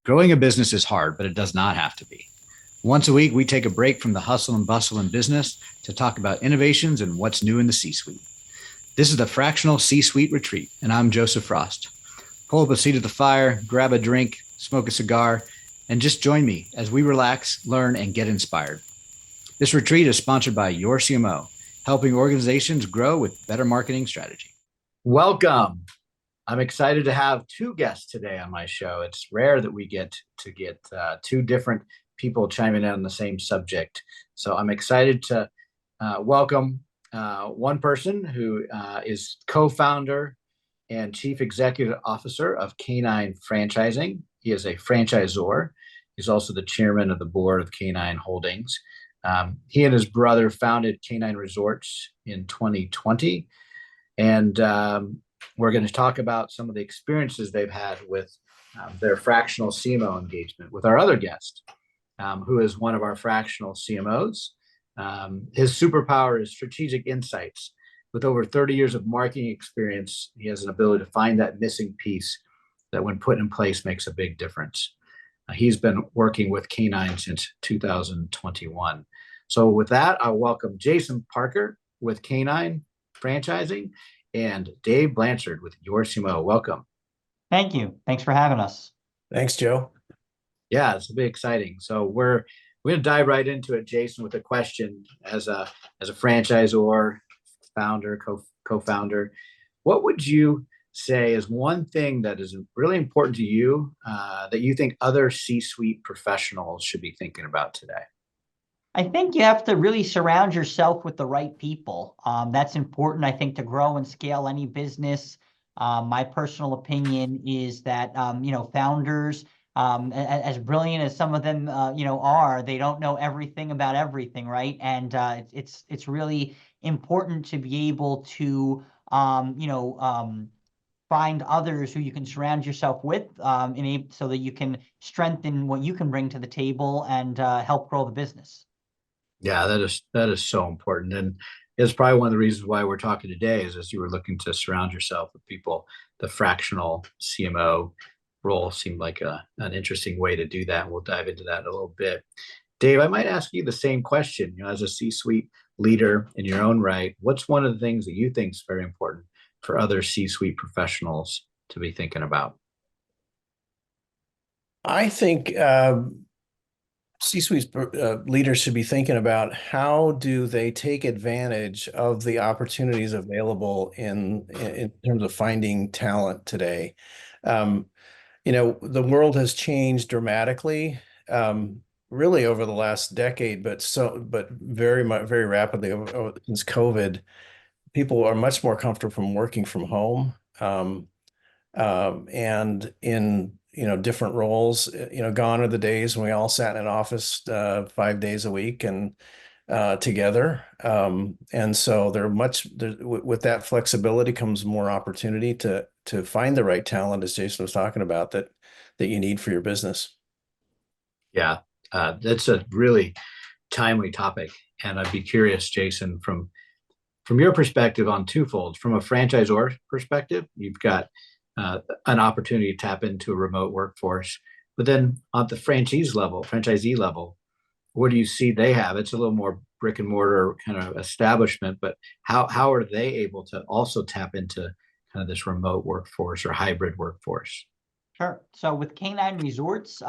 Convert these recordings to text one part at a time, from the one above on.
Growing a business is hard, but it does not have to be. Once a week, we take a break from the hustle and bustle in business to talk about innovations and what's new in the C suite. This is the Fractional C Suite Retreat, and I'm Joseph Frost. Pull up a seat at the fire, grab a drink, smoke a cigar, and just join me as we relax, learn, and get inspired. This retreat is sponsored by yorCMO, helping organizations grow with better marketing strategy. Welcome. I'm excited to have two guests today on my show. It's rare that we get two different people chiming in on the same subject. So I'm excited to welcome one person who is co-founder and chief executive officer of Canine Franchising. He is a franchisor. He's also the chairman of the board of Canine Holdings. He and his brother founded Canine Resorts in 2020. And we're going to talk about some of the experiences they've had with their fractional CMO engagement with our other guest, who is one of our fractional CMOs. His superpower is strategic insights. With over 30 years of marketing experience, he has an ability to find that missing piece that when put in place makes a big difference. He's been working with Canine since 2021. So with that, I'll welcome Jason Parker with Canine Franchising and Dave Blanchard with yorCMO. Welcome. Thank you. Thanks for having us. Thanks, Joe. Yeah, this will be exciting. So we're going to dive right into it, Jason, with a question as a franchisor, founder, co-founder. What would you say is one thing that is really important to you that you think other C-suite professionals should be thinking about today? I think you have to really surround yourself with the right people. That's important, I think, to grow and scale any business. My personal opinion is that, founders, as brilliant as some of them, are, they don't know everything about everything, right? And it's really important to be able to, find others who you can surround yourself with, so that you can strengthen what you can bring to the table and help grow the business. Yeah, that is so important. And it's probably one of the reasons why we're talking today is as you were looking to surround yourself with people, the fractional CMO role seemed like an interesting way to do that. And we'll dive into that in a little bit. Dave, I might ask you the same question, as a C-suite leader in your own right, what's one of the things that you think is very important for other C-suite professionals to be thinking about? I think C-suite leaders should be thinking about how do they take advantage of the opportunities available in terms of finding talent today. The world has changed dramatically, really over the last decade, but very rapidly since COVID. People are much more comfortable from working from home, and in different roles. Gone are the days when we all sat in an office 5 days a week and together. And so with that flexibility comes more opportunity to find the right talent, as Jason was talking about, that you need for your business. Yeah, that's a really timely topic. And I'd be curious, Jason, from your perspective on twofold. From a franchisor perspective, you've got an opportunity to tap into a remote workforce. But then on the franchisee level, what do you see they have? It's a little more brick and mortar kind of establishment, but how are they able to also tap into kind of this remote workforce or hybrid workforce? Sure. So with Canine Resorts,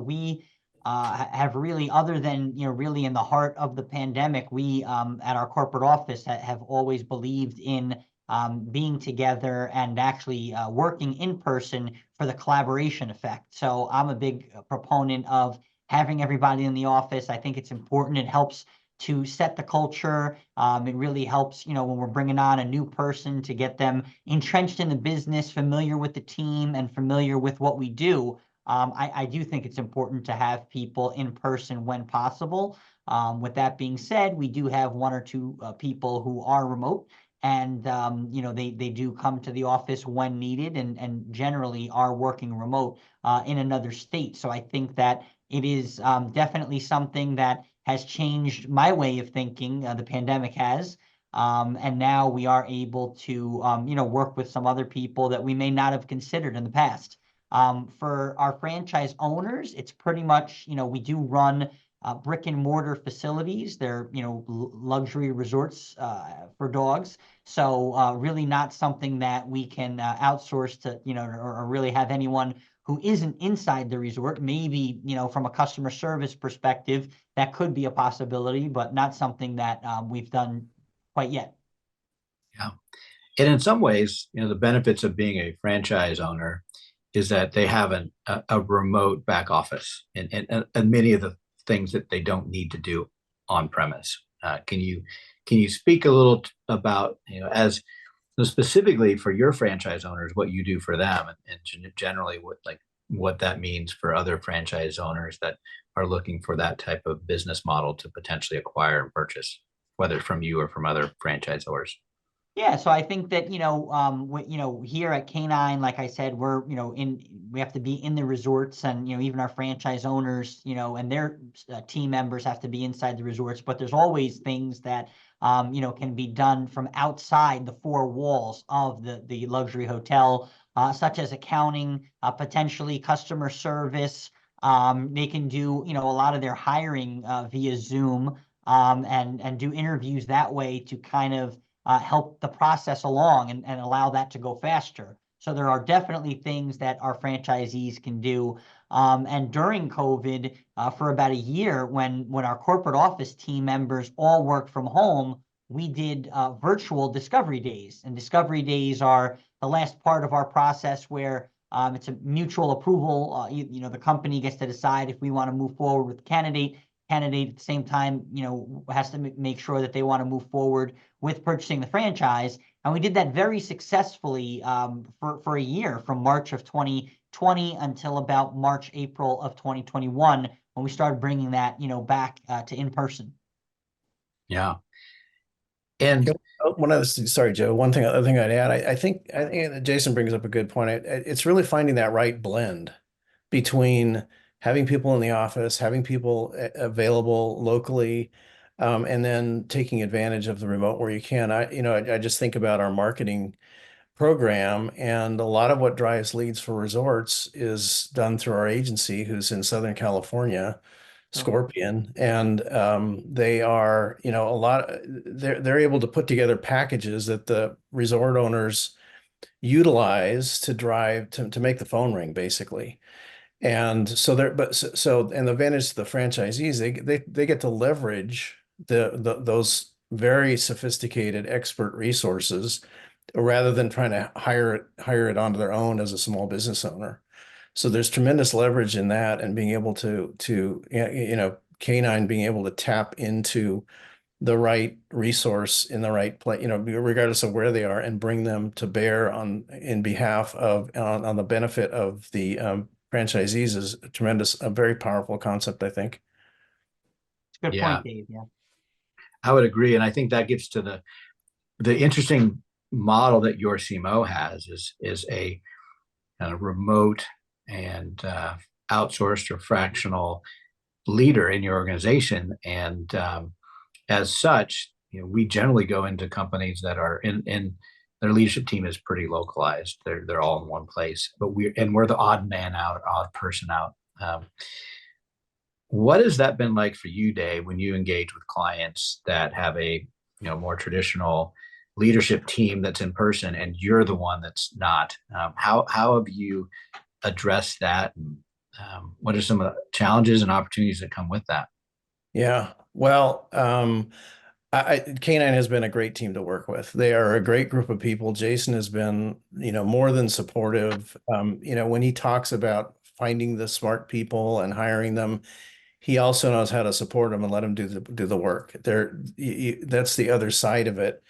we have really, other than, really in the heart of the pandemic, we at our corporate office have always believed in being together and actually working in person for the collaboration effect. So I'm a big proponent of having everybody in the office. I think it's important. It helps to set the culture. It really helps, when we're bringing on a new person, to get them entrenched in the business, familiar with the team, and familiar with what we do. I do think it's important to have people in person when possible. With that being said, we do have one or two people who are remote, and they do come to the office when needed, and generally are working remote in another state. So I think that it is definitely something that has changed my way of thinking. The pandemic has. And now we are able to, work with some other people that we may not have considered in the past. For our franchise owners, it's pretty much, we do run brick and mortar facilities. They're, luxury resorts for dogs. So really not something that we can outsource to, or really have anyone who isn't inside the resort. Maybe, from a customer service perspective, that could be a possibility, but not something that we've done quite yet. Yeah. And in some ways, the benefits of being a franchise owner is that they have a remote back office and many of the things that they don't need to do on premise. Can you speak a little about, as specifically for your franchise owners, what you do for them, and generally what that means for other franchise owners that are looking for that type of business model to potentially acquire and purchase, whether from you or from other franchisors? Yeah, so I think that, here at Canine, like I said, we're, we have to be in the resorts, and, even our franchise owners, and their team members have to be inside the resorts, but there's always things that, can be done from outside the four walls of the luxury hotel, such as accounting, potentially customer service. They can do, a lot of their hiring via Zoom, and do interviews that way to kind of help the process along and allow that to go faster. So there are definitely things that our franchisees can do. And during COVID, for about a year, when our corporate office team members all work from home, we did virtual discovery days. And discovery days are the last part of our process where it's a mutual approval. The company gets to decide if we want to move forward with the candidate. Candidate at the same time, has to make sure that they want to move forward with purchasing the franchise. And we did that very successfully for a year, from March of 2020 until about March, April of 2021, when we started bringing that, back to in person. Yeah. And One other, sorry, Joe, other thing I'd add, I think that Jason brings up a good point. It's really finding that right blend between having people in the office, having people available locally, and then taking advantage of the remote where you can. I just think about our marketing program, and a lot of what drives leads for resorts is done through our agency, who's in Southern California, Scorpion, and they are, they're able to put together packages that the resort owners utilize to drive to make the phone ring, basically. And so and the advantage to the franchisees, they get to leverage those very sophisticated expert resources rather than trying to hire it onto their own as a small business owner. So there's tremendous leverage in that, and being able to Canine being able to tap into the right resource in the right place, regardless of where they are, and bring them to bear in behalf of on the benefit of the franchisees is a very powerful concept, I think. It's a good yeah, point, Dave. Yeah. I would agree. And I think that gets to the interesting model that yorCMO has is a remote and outsourced or fractional leader in your organization. And as such, we generally go into companies that are in their leadership team is pretty localized. They're all in one place, but we're the odd man out, odd person out. What has that been like for you, Dave, when you engage with clients that have a more traditional leadership team that's in person, and you're the one that's not? How have you addressed that? And what are some of the challenges and opportunities that come with that? Yeah, well, Canine has been a great team to work with. They are a great group of people. Jason has been, more than supportive. When he talks about finding the smart people and hiring them, he also knows how to support them and let them do the work. That's the other side of it,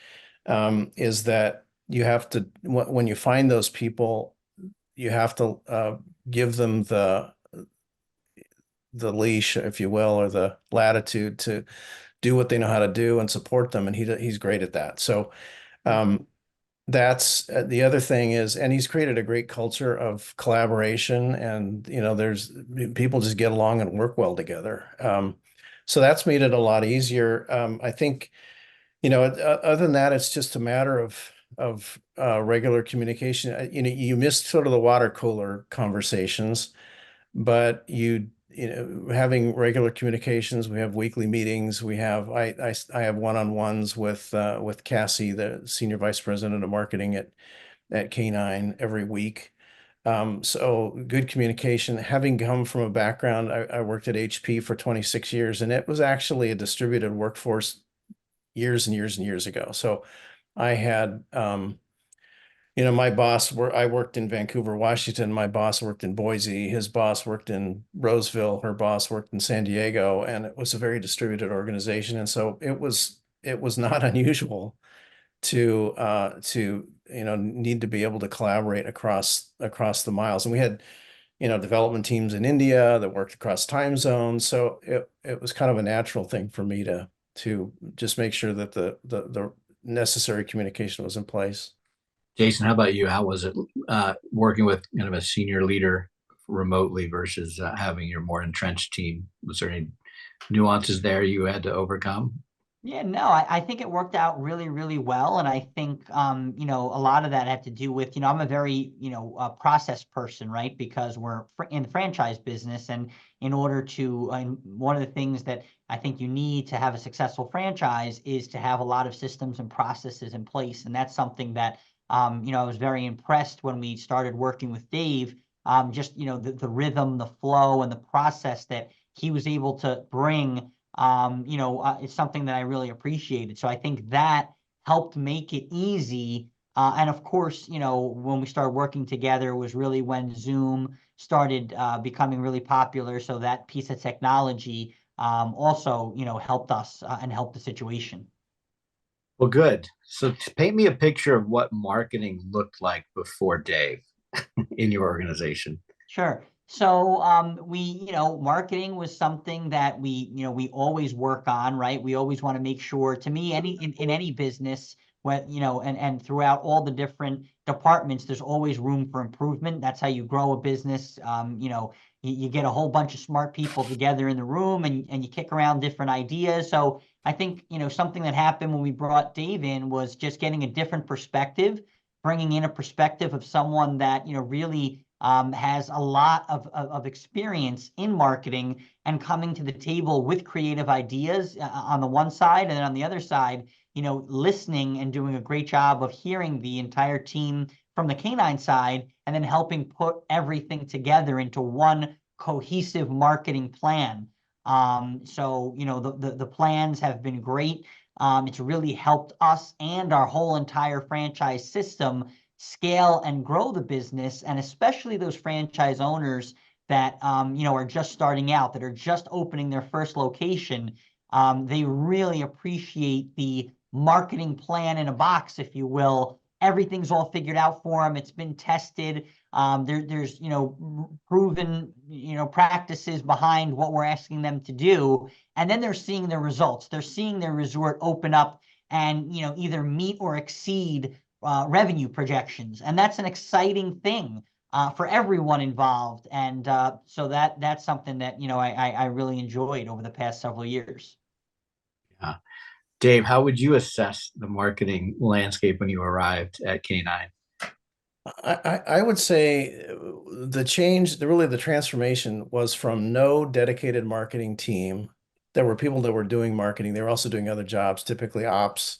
is that you have to, when you find those people, you have to give them the leash, if you will, or the latitude to do what they know how to do and support them. And he's great at that. So that's the other thing is, and he's created a great culture of collaboration, and, there's people just get along and work well together. So that's made it a lot easier. I think, other than that, it's just a matter of regular communication. You missed sort of the water cooler conversations, but having regular communications. We have weekly meetings. I have one-on-ones with Cassie, the senior vice president of marketing at K9 every week. So good communication. Having come from a background, I worked at HP for 26 years, and it was actually a distributed workforce years and years and years ago. So I had, my boss, I worked in Vancouver, Washington. My boss worked in Boise. His boss worked in Roseville. Her boss worked in San Diego, and it was a very distributed organization. And so it was not unusual to need to be able to collaborate across the miles. And we had development teams in India that worked across time zones. So it was kind of a natural thing for me to just make sure that the necessary communication was in place. Jason, how about you? How was it working with kind of a senior leader remotely versus having your more entrenched team? Was there any nuances there you had to overcome? Yeah, no, I think it worked out really, really well. And I think, a lot of that had to do with, I'm a very, process person, right? Because we're in the franchise business. And in order to, one of the things that I think you need to have a successful franchise is to have a lot of systems and processes in place. And that's something that, I was very impressed when we started working with Dave, just, the rhythm, the flow, and the process that he was able to bring. It's something that I really appreciated. So I think that helped make it easy. And of course, when we started working together was really when Zoom started becoming really popular. So that piece of technology also, helped us and helped the situation. Well, good. So paint me a picture of what marketing looked like before Dave in your organization. Sure. So marketing was something that we always work on, right? We always want to make sure, to me, in any business, and throughout all the different departments, there's always room for improvement. That's how you grow a business. You get a whole bunch of smart people together in the room and you kick around different ideas. So I think, something that happened when we brought Dave in was just getting a different perspective, bringing in a perspective of someone that, really has a lot of experience in marketing and coming to the table with creative ideas on the one side, and then on the other side, listening and doing a great job of hearing the entire team from the canine side, and then helping put everything together into one cohesive marketing plan. So the plans have been great. It's really helped us and our whole entire franchise system scale and grow the business, and especially those franchise owners that are just starting out, that are just opening their first location. They really appreciate the marketing plan in a box, if you will. Everything's all figured out for them. It's been tested. There's proven practices behind what we're asking them to do, and then they're seeing their results. They're seeing their resort open up and either meet or exceed revenue projections, and that's an exciting thing for everyone involved. And so that's something that I really enjoyed over the past several years. Yeah. Dave, how would you assess the marketing landscape when you arrived at K9? I would say the change, really the transformation was from no dedicated marketing team. There were people that were doing marketing. They were also doing other jobs, typically ops.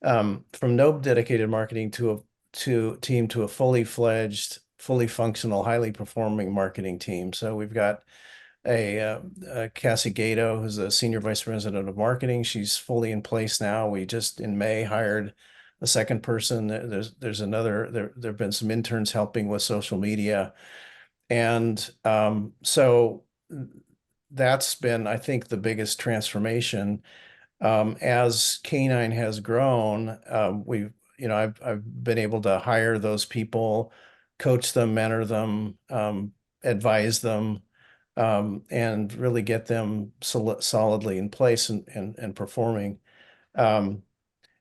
From no dedicated marketing to a fully fledged, fully functional, highly performing marketing team. So we've got Cassie Gato, who's a senior vice president of marketing. She's fully in place now. We just in May hired a second person. There's another. There've been some interns helping with social media, and so that's been, I think, the biggest transformation. As K9 has grown, I've been able to hire those people, coach them, mentor them, advise them, and really get them solidly in place and performing.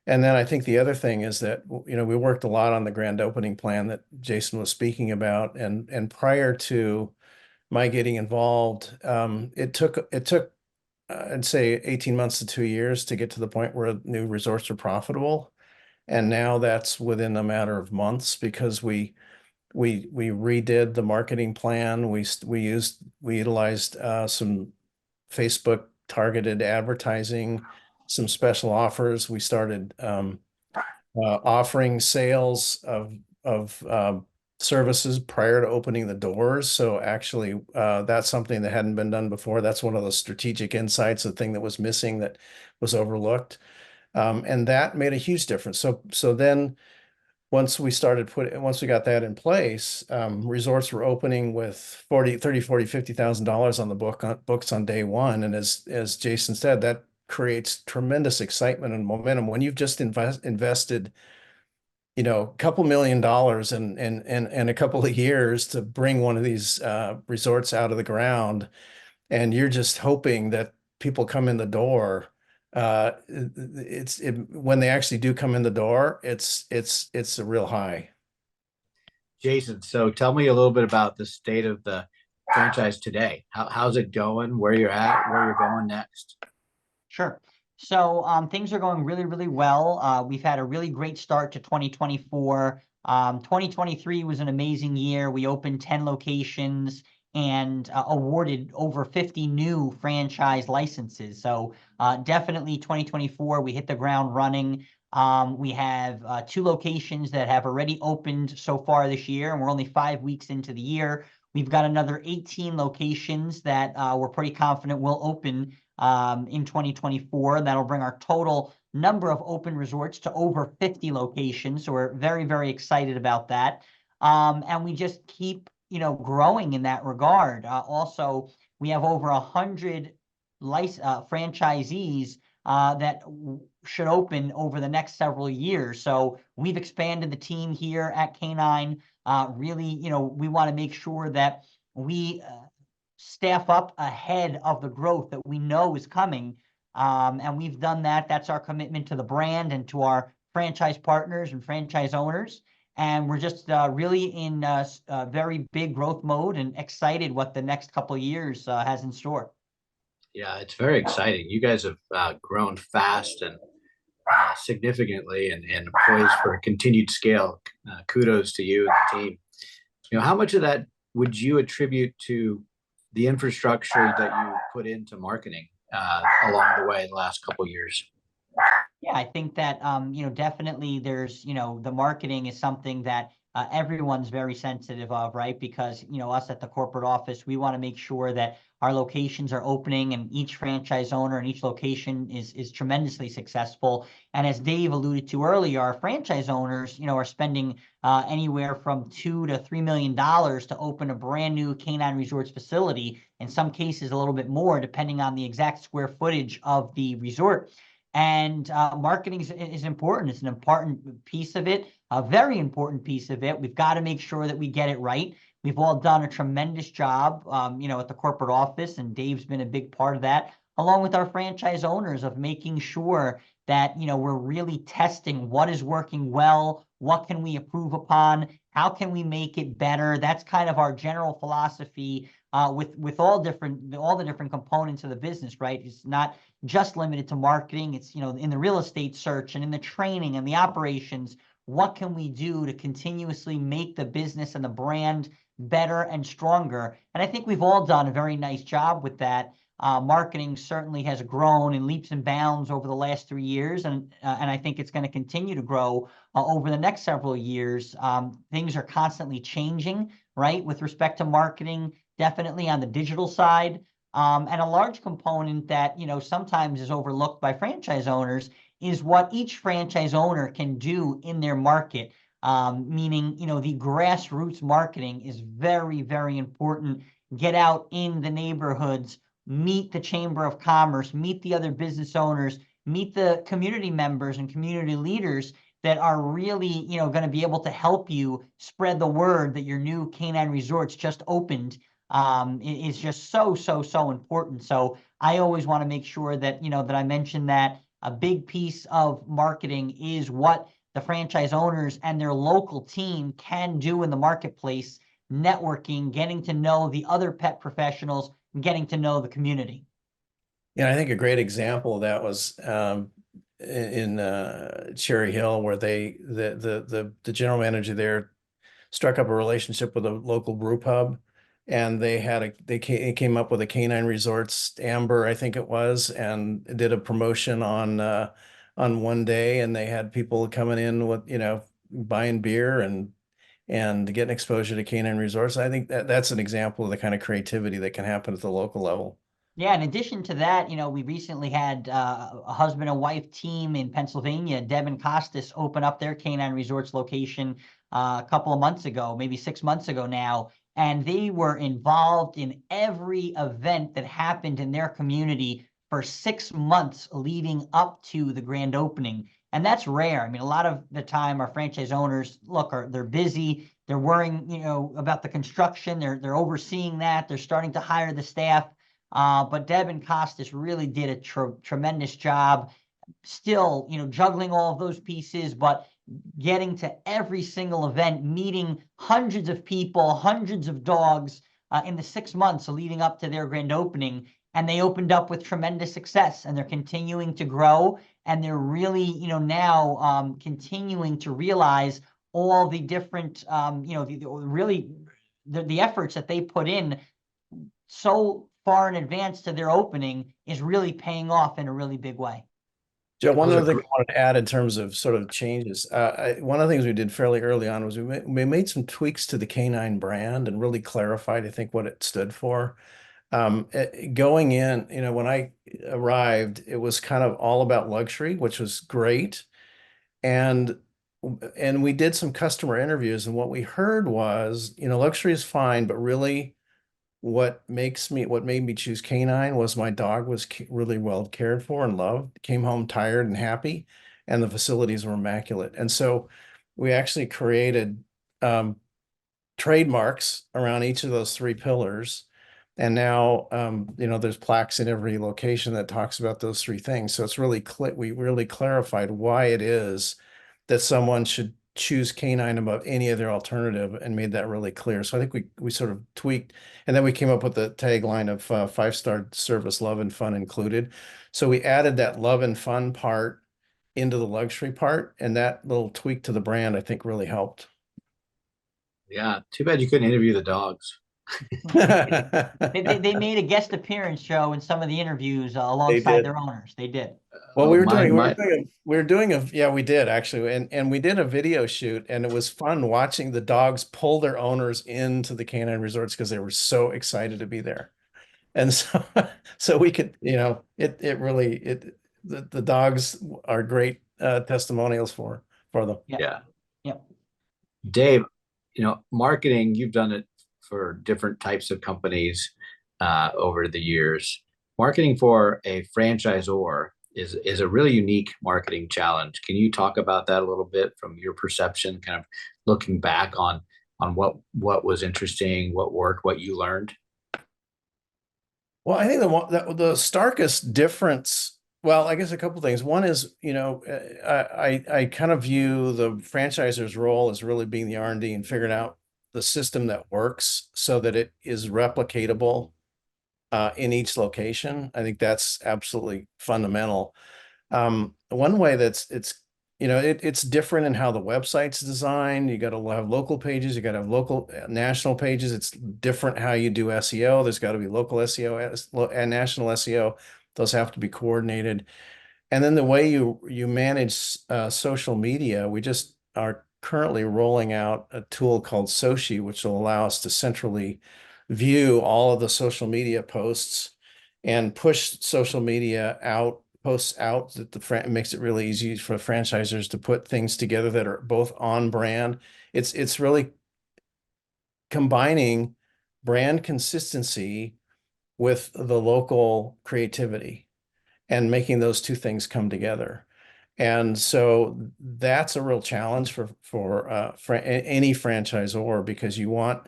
And then I think the other thing is that, we worked a lot on the grand opening plan that Jason was speaking about. And prior to my getting involved, it took I'd say 18 months to 2 years to get to the point where new resorts are profitable. And now that's within a matter of months because we redid the marketing plan. We utilized some Facebook targeted advertising, some special offers. We started offering sales of services prior to opening the doors. So actually, that's something that hadn't been done before. That's one of those strategic insights, the thing that was missing that was overlooked. And that made a huge difference. So then once we got that in place, resorts were opening with $50,000 on the books on day one. And as Jason said, that creates tremendous excitement and momentum when you've just invested, a couple $1 million in a couple of years to bring one of these resorts out of the ground, and you're just hoping that people come in the door. When they actually do come in the door, it's a real high. Jason, so tell me a little bit about the state of the franchise today. How's it going? Where you're at? Where you're going next? Sure. So things are going really, really well. We've had a really great start to 2024. 2023 was an amazing year. We opened 10 locations and awarded over 50 new franchise licenses. So definitely 2024, we hit the ground running. We have 2 locations that have already opened so far this year, and we're only 5 weeks into the year. We've got another 18 locations that we're pretty confident will open in 2024. That'll bring our total number of open resorts to over 50 locations. So we're very, very excited about that. And we just keep, growing in that regard. Also, we have over 100 franchisees that should open over the next several years. So we've expanded the team here at K9. Really, we want to make sure that we staff up ahead of the growth that we know is coming. And we've done that. That's our commitment to the brand and to our franchise partners and franchise owners. And we're just really in a very big growth mode and excited what the next couple of years has in store. Yeah, it's very exciting. You guys have grown fast and significantly and poised for continued scale. Kudos to you and the team. How much of that would you attribute to the infrastructure that you put into marketing along the way the last couple of years? Yeah, I think that, definitely there's, the marketing is something that everyone's very sensitive of, right? Because, us at the corporate office, we want to make sure that our locations are opening and each franchise owner and each location is tremendously successful. And as Dave alluded to earlier, our franchise owners, are spending anywhere from $2 to $3 million to open a brand new K9 Resorts facility. In some cases, a little bit more, depending on the exact square footage of the resort. And marketing is important. It's an important piece of it, a very important piece of it. We've got to make sure that we get it right. We've all done a tremendous job, at the corporate office, and Dave's been a big part of that, along with our franchise owners, of making sure that, we're really testing what is working well, what can we improve upon, how can we make it better. That's kind of our general philosophy with all the different components of the business, right? It's not just limited to marketing. It's, in the real estate search and in the training and the operations. What can we do to continuously make the business and the brand better and stronger? And I think we've all done a very nice job with that. Marketing certainly has grown in leaps and bounds over the last 3 years, and I think it's going to continue to grow over the next several years. Things are constantly changing, right, with respect to marketing, definitely on the digital side. And a large component that, sometimes is overlooked by franchise owners is what each franchise owner can do in their market. Meaning, the grassroots marketing is very, very important. Get out in the neighborhoods, meet the Chamber of Commerce, meet the other business owners, meet the community members and community leaders that are really, going to be able to help you spread the word that your new K9 Resorts just opened. Is just so important. So I always want to make sure that, that I mention that a big piece of marketing is what the franchise owners and their local team can do in the marketplace, networking, getting to know the other pet professionals, and getting to know the community. Yeah, I think a great example of that was Cherry Hill, where the general manager there struck up a relationship with a local brew pub, and they came up with a Canine Resorts Amber, I think it was, and did a promotion on one day, and they had people coming in with, buying beer and getting exposure to Canine Resorts. I think that's an example of the kind of creativity that can happen at the local level. Yeah, in addition to that, we recently had a husband and wife team in Pennsylvania, Deb and Costas, open up their Canine Resorts location a couple of months ago, maybe 6 months ago now. And they were involved in every event that happened in their community for 6 months leading up to the grand opening. And that's rare. I mean, a lot of the time our franchise owners, look, they're busy, they're worrying, about the construction, they're overseeing that, they're starting to hire the staff. But Deb and Costas really did a tremendous job, still, juggling all of those pieces, but getting to every single event, meeting hundreds of people, hundreds of dogs in the 6 months leading up to their grand opening. And they opened up with tremendous success, and they're continuing to grow. And they're really, now continuing to realize all the different, the efforts that they put in so far in advance to their opening is really paying off in a really big way. Joe, one other thing I wanted to add in terms of sort of changes. One of the things we did fairly early on was we made some tweaks to the Canine brand and really clarified, I think, what it stood for. Going in, when I arrived, it was kind of all about luxury, which was great. And we did some customer interviews, and what we heard was, luxury is fine, but really what made me choose Canine was my dog was really well cared for and loved, came home tired and happy, and the facilities were immaculate. And so we actually created trademarks around each of those three pillars. And now, there's plaques in every location that talks about those three things. So it's really we really clarified why it is that someone should choose Canine above any other alternative, and made that really clear. So I think we sort of tweaked, and then we came up with the tagline of 5-star service, love and fun included. So we added that love and fun part into the luxury part, and that little tweak to the brand, I think, really helped. Yeah, too bad you couldn't interview the dogs. They made a guest appearance show in some of the interviews alongside their owners. They did. Well, we were doing yeah, we did actually. And we did a video shoot, and it was fun watching the dogs pull their owners into the Canine Resorts because they were so excited to be there. And so, so we could, the dogs are great testimonials for them. Yeah. Yep. Dave, marketing, you've done it for different types of companies over the years. Marketing for a franchisor is a really unique marketing challenge. Can you talk about that a little bit from your perception, kind of looking back on what was interesting, what worked, what you learned? Well, I think the starkest difference, well, I guess a couple things. One is, I kind of view the franchisor's role as really being the R&D and figuring out the system that works so that it is replicatable in each location. I think that's absolutely fundamental. One way it's different in how the website's designed. You got to have local pages, you got to have local national pages. It's different how you do SEO. There's got to be local SEO and national SEO. Those have to be coordinated. And then the way you manage social media, we just are currently rolling out a tool called Sochi, which will allow us to centrally view all of the social media posts and push social media posts out that makes it really easy for franchisors to put things together that are both on brand. It's really combining brand consistency with the local creativity and making those two things come together. And so that's a real challenge for any franchisor, because you want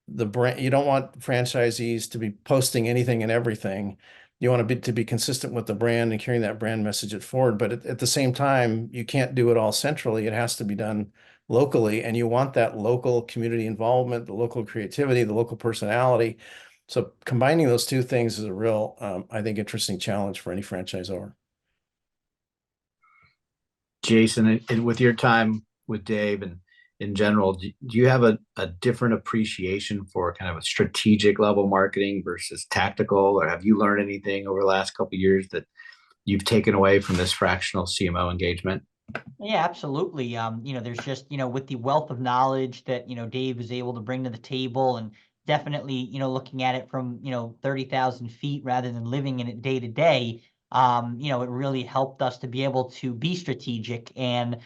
the brand. You don't want franchisees to be posting anything and everything. You want to be consistent with the brand and carrying that brand message forward. But at the same time, you can't do it all centrally. It has to be done locally, and you want that local community involvement, the local creativity, the local personality. So combining those two things is a real, I think, interesting challenge for any franchisor. Jason, and with your time with Dave and in general, do you have a different appreciation for kind of a strategic level marketing versus tactical, or have you learned anything over the last couple of years that you've taken away from this fractional CMO engagement? Yeah, absolutely. There's just, with the wealth of knowledge that, Dave is able to bring to the table, and definitely, looking at it from, 30,000 feet rather than living in it day to day, it really helped us to be able to be strategic and,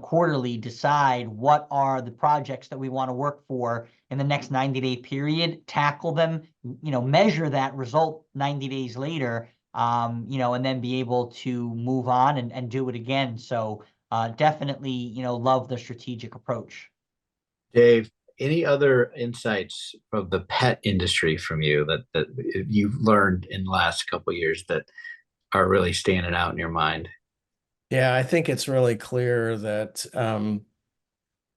quarterly decide what are the projects that we want to work for in the next 90-day period, tackle them, measure that result 90 days later, and then be able to move on and do it again. So definitely, love the strategic approach. Dave, any other insights from the pet industry from you that you've learned in the last couple of years that are really standing out in your mind? Yeah, I think it's really clear that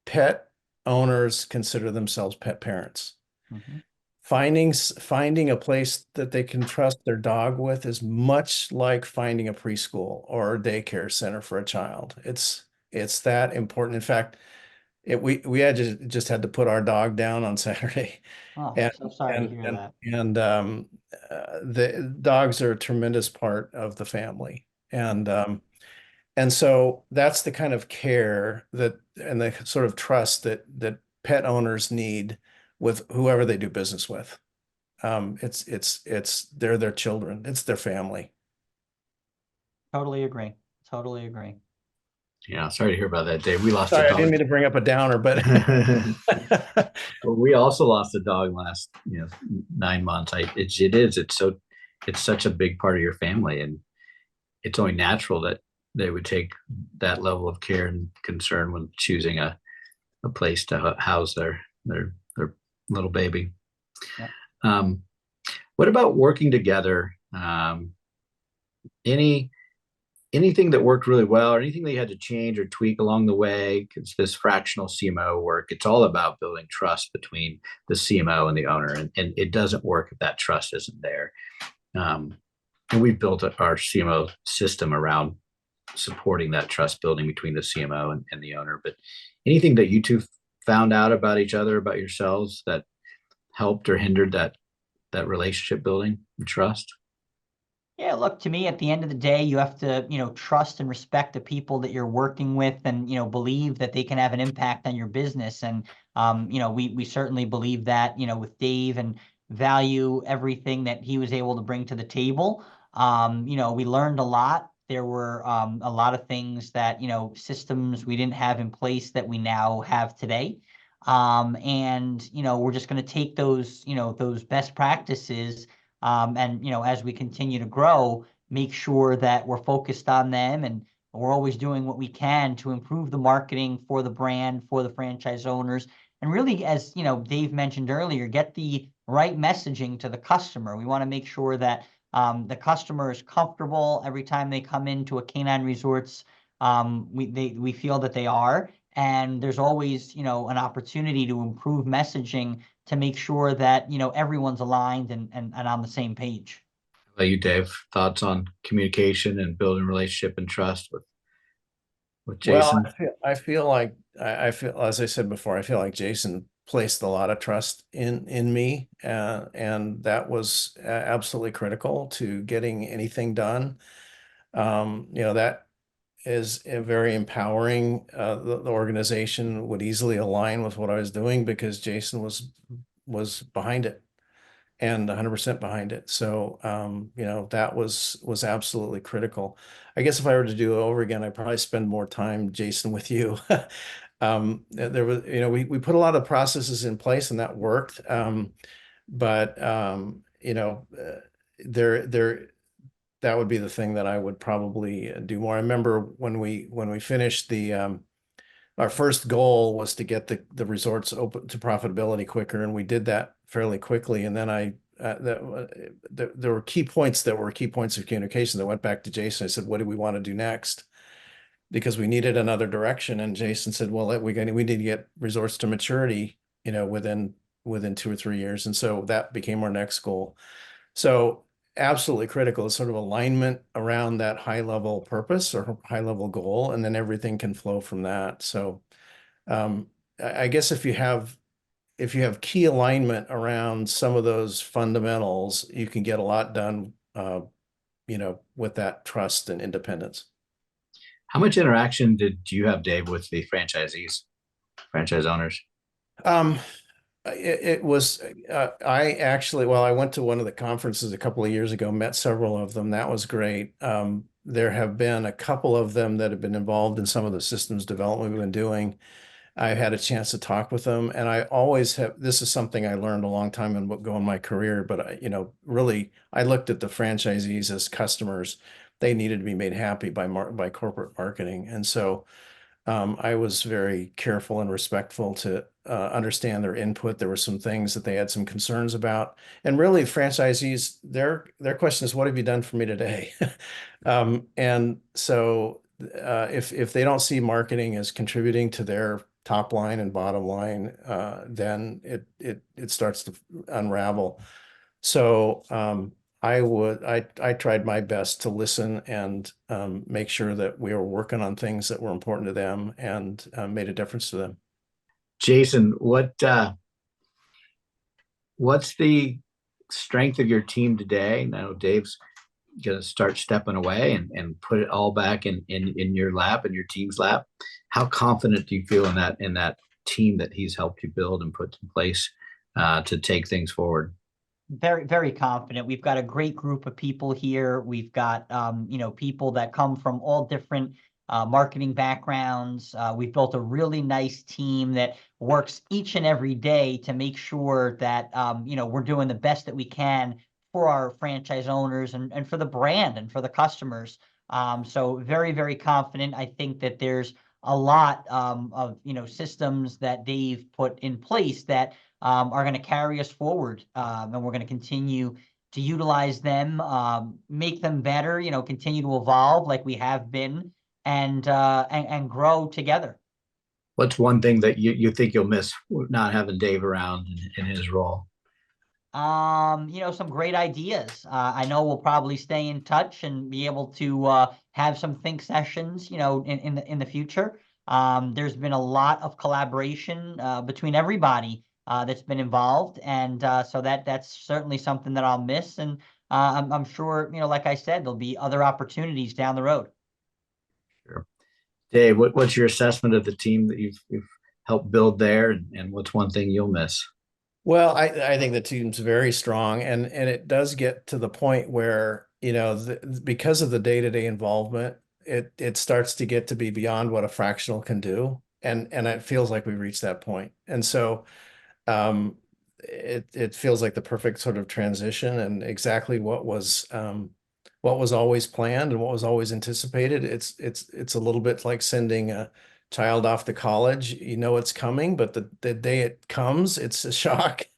pet owners consider themselves pet parents. Mhm. Finding a place that they can trust their dog with is much like finding a preschool or a daycare center for a child. It's that important. In fact, we had just had to put our dog down on Saturday, Oh, and so sorry to and hear and that. and the dogs are a tremendous part of the family, and so that's the kind of care that and the sort of trust that pet owners need with whoever they do business with. It's they're their children, it's their family. Totally agree. Totally agree. Yeah, sorry to hear about that, Dave. We lost a Sorry, I didn't dog. mean to bring up a downer, but Well, we also lost a dog last 9 months. It's such a big part of your family, and it's only natural that they would take that level of care and concern when choosing a place to house their little baby. Yeah. Um, what about working together? Any anything that worked really well, or anything that you had to change or tweak along the way? Because this fractional CMO work, it's all about building trust between the CMO and the owner, and it doesn't work if that trust isn't there. Um, and we've built our CMO system around supporting that trust building between the CMO and the owner. But anything that you two found out about each other, about yourselves, that helped or hindered that relationship building and trust? Yeah, look, to me, at the end of the day, you have to, trust and respect the people that you're working with, and, believe that they can have an impact on your business. And, we certainly believe that, with Dave, and value everything that he was able to bring to the table. We learned a lot. There were a lot of things that, systems we didn't have in place that we now have today. And, we're just going to take those best practices, and as we continue to grow, make sure that we're focused on them, and we're always doing what we can to improve the marketing for the brand, for the franchise owners, and really, as Dave mentioned earlier, get the right messaging to the customer. We want to make sure that the customer is comfortable every time they come into a Canine Resorts. We feel that they are, and there's always an opportunity to improve messaging to make sure that everyone's aligned and on the same page. How about you, Dave? Thoughts on communication and building relationship and trust with well, Jason? I feel like I feel, as I said before, I feel like Jason placed a lot of trust in me, and that was absolutely critical to getting anything done. That is very empowering. The organization would easily align with what I was doing because Jason was behind it and 100% behind it. So, that was absolutely critical. I guess if I were to do it over again, I'd probably spend more time, Jason, with you. There was, we put a lot of processes in place and that worked. But there that would be the thing that I would probably do more. I remember when we finished our first goal was to get the resorts open to profitability quicker, and we did that fairly quickly. And then there were key points that were key points of communication that went back to Jason. I said, "What do we want to do next?" Because we needed another direction. And Jason said, "Well, we need to get resorts to maturity, within 2 or 3 years." And so that became our next goal. So absolutely critical. It's sort of alignment around that high level purpose or high level goal, and then everything can flow from that. So I guess if you have key alignment around some of those fundamentals, you can get a lot done, with that trust and independence. How much interaction did you have, Dave, with the franchisees, franchise owners? Um, it was, I went to one of the conferences a couple of years ago, met several of them. That was great. There have been a couple of them that have been involved in some of the systems development we've been doing. I've had a chance to talk with them, and I always have. This is something I learned a long time ago in my career, but really, I looked at the franchisees as customers. They needed to be made happy by corporate marketing, and so I was very careful and respectful to understand their input. There were some things that they had some concerns about, and really, franchisees, their question is, "What have you done for me today?" And so, if they don't see marketing as contributing to their top line and bottom line, then it starts to unravel. So I tried my best to listen and make sure that we were working on things that were important to them and made a difference to them. Jason, what's the strength of your team today? Now Dave's going to start stepping away and put it all back in your lap and your team's lap. How confident do you feel in that team that he's helped you build and put in place to take things forward? Very, very confident. We've got a great group of people here. We've got, people that come from all different marketing backgrounds. We've built a really nice team that works each and every day to make sure that, we're doing the best that we can for our franchise owners and for the brand and for the customers. So very, very confident. I think that there's a lot of, systems that Dave put in place that are going to carry us forward. And we're going to continue to utilize them, make them better, continue to evolve like we have been and grow together. What's one thing that you think you'll miss not having Dave around in his role? Some great ideas. I know we'll probably stay in touch and be able to have some think sessions, in the future. There's been a lot of collaboration between everybody that's been involved, and so that's certainly something that I'll miss. And I'm sure, like I said, there'll be other opportunities down the road. Sure. Dave, what's your assessment of the team that you've helped build there, and what's one thing you'll miss? Well, I think the team's very strong, and it does get to the point where, because of the day-to-day involvement, it starts to get to be beyond what a fractional can do. And it feels like we reached that point. And so it feels like the perfect sort of transition and exactly what was always planned and what was always anticipated. It's a little bit like sending a child off to college. You know it's coming, but the day it comes, it's a shock.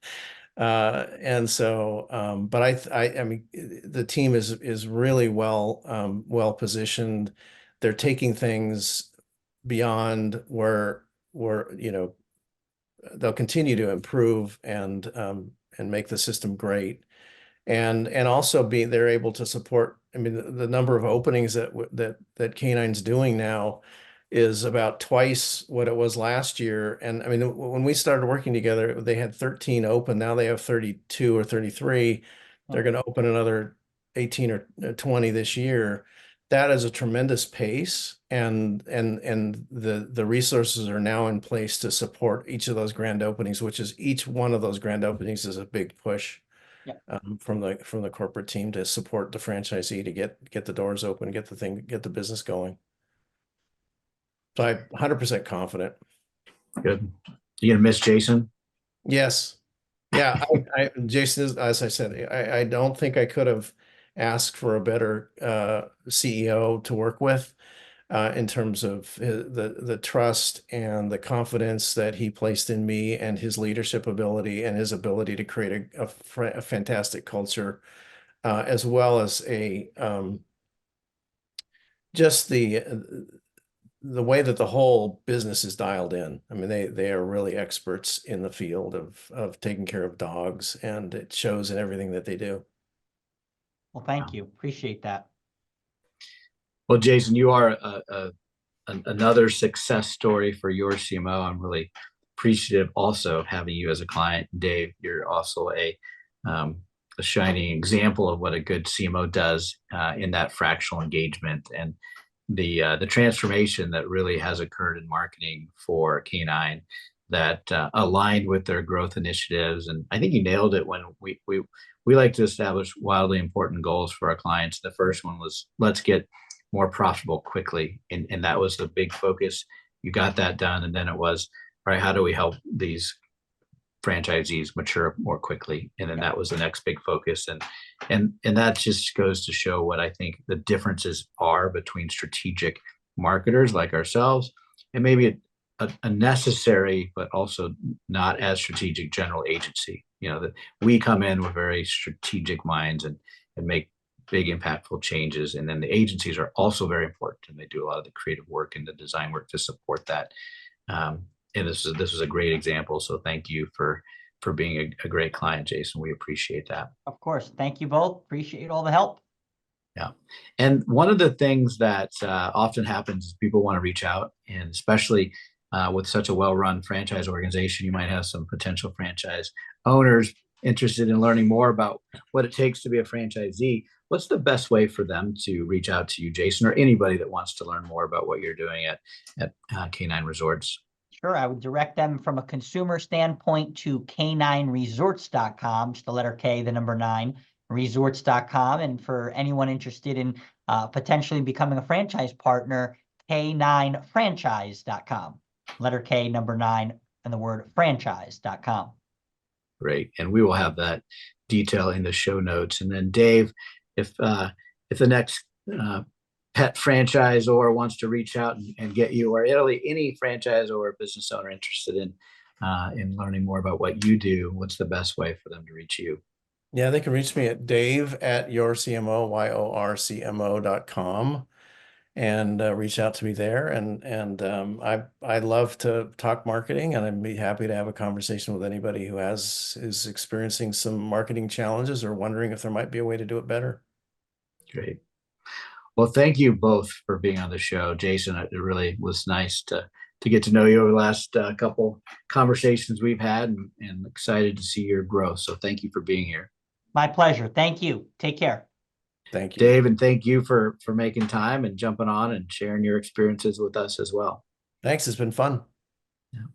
And so, but I mean, the team is really well positioned. They're taking things beyond where they'll continue to improve and make the system great. And also they're able to support. I mean, the number of openings that Canine's doing now is about twice what it was last year. And I mean, when we started working together, they had 13 open. Now they have 32 or 33. They're going to open another 18 or 20 this year. That is a tremendous pace, and the resources are now in place to support each of those grand openings, which is each one of those grand openings is a big push from the corporate team to support the franchisee to get the doors open, get the business going. So I'm 100% confident. Good. You gonna miss Jason? Yes. Yeah. Jason is, as I said, I don't think I could have asked for a better CEO to work with in terms of the trust and the confidence that he placed in me and his leadership ability and his ability to create a fantastic culture, as well as just the way that the whole business is dialed in. I mean, they are really experts in the field of taking care of dogs, and it shows in everything that they do. Well, thank you. Appreciate that. Well, Jason, you are another success story for yorCMO. I'm really appreciative also of having you as a client. Dave, you're also a shining example of what a good CMO does in that fractional engagement and the transformation that really has occurred in marketing for K9 that aligned with their growth initiatives. And I think you nailed it when we like to establish wildly important goals for our clients. The first one was, let's get more profitable quickly. And that was the big focus. You got that done. And then it was, all right, how do we help these franchisees mature more quickly? And then that was the next big focus. And that just goes to show what I think the differences are between strategic marketers like ourselves and maybe a necessary, but also not as strategic general agency. That we come in with very strategic minds and make big impactful changes. And then the agencies are also very important, and they do a lot of the creative work and the design work to support that. And this was a great example. So thank you for being a great client, Jason. We appreciate that. Of course. Thank you both. Appreciate all the help. Yeah. And one of the things that often happens is people want to reach out, and especially with such a well-run franchise organization, you might have some potential franchise owners interested in learning more about what it takes to be a franchisee. What's the best way for them to reach out to you, Jason, or anybody that wants to learn more about what you're doing at K9 Resorts? Sure. I would direct them from a consumer standpoint to k9resorts.com, just the letter K, the number 9, resorts.com. And for anyone interested in potentially becoming a franchise partner, k9franchise.com, letter K, number 9, and the word franchise.com. Great. And we will have that detail in the show notes. And then Dave, if the next pet franchisor wants to reach out and get you, or any franchise or business owner interested in learning more about what you do, what's the best way for them to reach you? Yeah, they can reach me at dave@yorCMO, yorCMO.com, and reach out to me there. And I love to talk marketing, and I'd be happy to have a conversation with anybody who is experiencing some marketing challenges or wondering if there might be a way to do it better. Great. Well, thank you both for being on the show. Jason, it really was nice to get to know you over the last couple conversations we've had, and excited to see your growth. So thank you for being here. My pleasure. Thank you. Take care. Thank you, Dave, and thank you for making time and jumping on and sharing your experiences with us as well. Thanks. It's been fun. Yeah.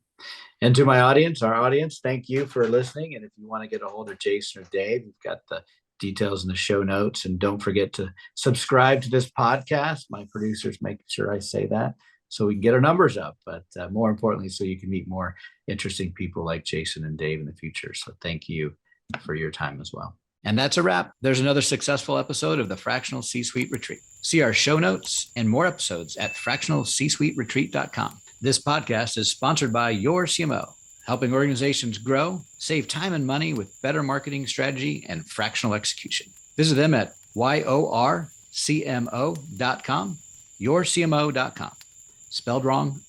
And to our audience, thank you for listening. And if you want to get a hold of Jason or Dave, we've got the details in the show notes. And don't forget to subscribe to this podcast. My producers make sure I say that so we can get our numbers up, but more importantly, so you can meet more interesting people like Jason and Dave in the future. So thank you for your time as well. And that's a wrap. There's another successful episode of the Fractional C-Suite Retreat. See our show notes and more episodes at fractionalcsuiteretreat.com. This podcast is sponsored by yorCMO, helping organizations grow, save time and money with better marketing strategy and fractional execution. Visit them at yorCMO.com, yorCMO.com. Spelled wrong,